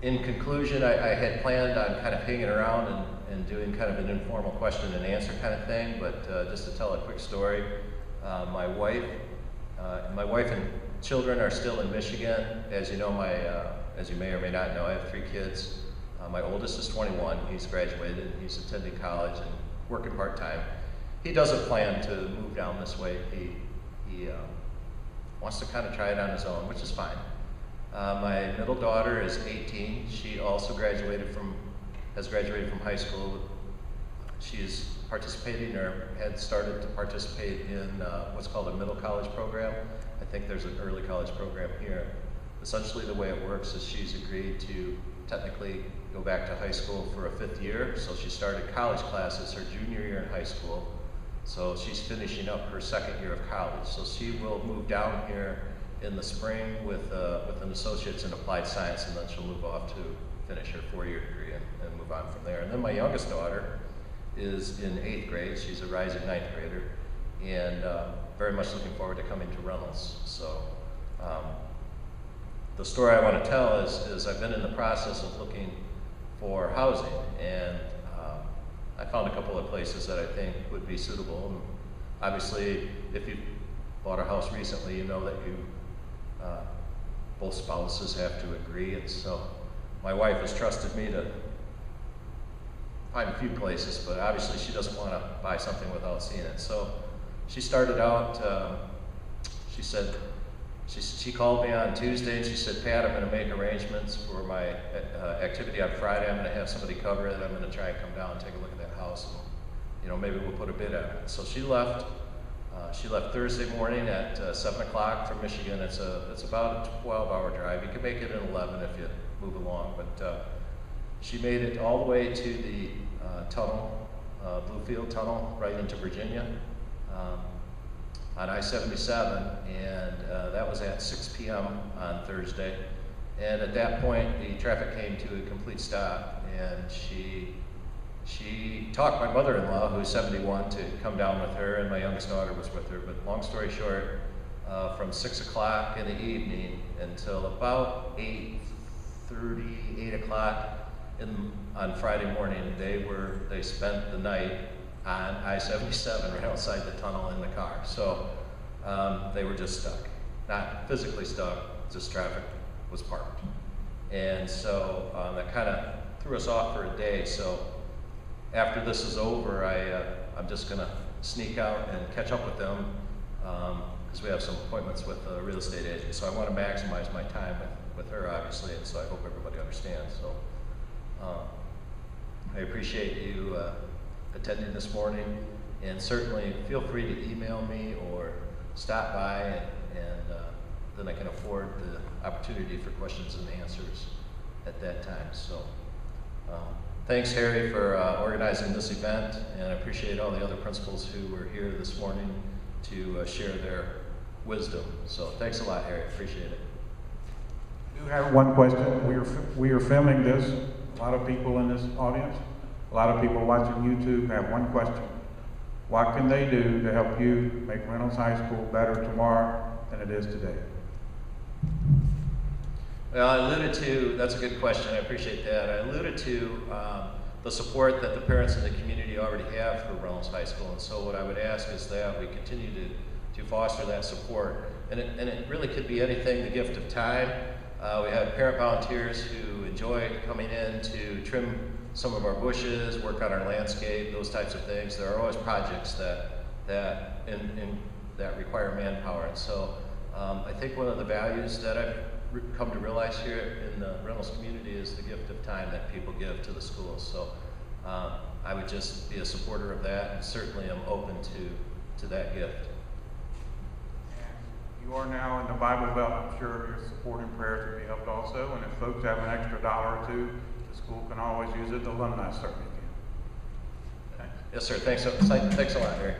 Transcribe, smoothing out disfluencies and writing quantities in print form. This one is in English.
in conclusion, I had planned on kind of hanging around and doing kind of an informal question and answer kind of thing, but just to tell a quick story, my wife and children are still in Michigan. As you know, as you may or may not know, I have 3 kids. My oldest is 21. He's graduated. He's attending college and working part-time. He doesn't plan to move down this way. He wants to kind of try it on his own, which is fine. My middle daughter is 18. She also has graduated from high school. She's participating or had started to participate in what's called a middle college program. I think there's an early college program here. Essentially the way it works is she's agreed to technically go back to high school for a 5th year. So she started college classes her junior year in high school. So she's finishing up her 2nd year of college. So she will move down here in the spring with an associate's in applied science, and then she'll move off to finish her 4-year degree and move on from there. And then my youngest daughter is in 8th grade. She's a rising 9th grader, and very much looking forward to coming to Reynolds. So the story I want to tell is I've been in the process of looking for housing, and I found a couple of places that I think would be suitable. And obviously, if you bought a house recently, you know that both spouses have to agree, and so my wife has trusted me to find a few places, but obviously she doesn't want to buy something without seeing it. So she started out, she said, she called me on Tuesday and she said, Pat, I'm going to make arrangements for my activity on Friday. I'm going to have somebody cover it. I'm going to try and come down and take a look at that house, and maybe we'll put a bid on it. So she left. She left Thursday morning at 7 o'clock from Michigan. It's about a 12-hour drive. You can make it in 11 if you move along, but she made it all the way to the tunnel, Bluefield Tunnel, right into Virginia on I-77, and that was at 6 p.m. on Thursday. And at that point, the traffic came to a complete stop, and she talked my mother-in-law, who's 71, to come down with her, and my youngest daughter was with her. But long story short, from 6 o'clock in the evening until about 8:30, 8 o'clock on Friday morning, they spent the night on I-77 right outside the tunnel in the car. So they were just stuck. Not physically stuck, just traffic was parked. And so that kind of threw us off for a day. So after this is over, I'm just going to sneak out and catch up with them because we have some appointments with a real estate agent. So I want to maximize my time with her, obviously, and so I hope everybody understands. So I appreciate you attending this morning, and certainly feel free to email me or stop by, and then I can afford the opportunity for questions and answers at that time. So thanks, Harry, for organizing this event, and I appreciate all the other principals who were here this morning to share their wisdom. So thanks a lot, Harry. Appreciate it. I do have one question. We are filming this. A lot of people in this audience, a lot of people watching YouTube have one question. What can they do to help you make Reynolds High School better tomorrow than it is today? Well, I alluded to, that's a good question, I appreciate that. I alluded to the support that the parents in the community already have for Reynolds High School, and so what I would ask is that we continue to foster that support. And it really could be anything, the gift of time. We have parent volunteers who enjoy coming in to trim some of our bushes, work on our landscape, those types of things. There are always projects that require manpower. And so I think one of the values that I've come to realize here in the Reynolds community is the gift of time that people give to the schools. So I would just be a supporter of that, and certainly I'm open to that gift. You are now in the Bible Belt. I'm sure your supporting prayers will be helped also. And if folks have an extra dollar or two, the school can always use it. The alumni certainly can. Yes, sir. Thanks a lot, Harry.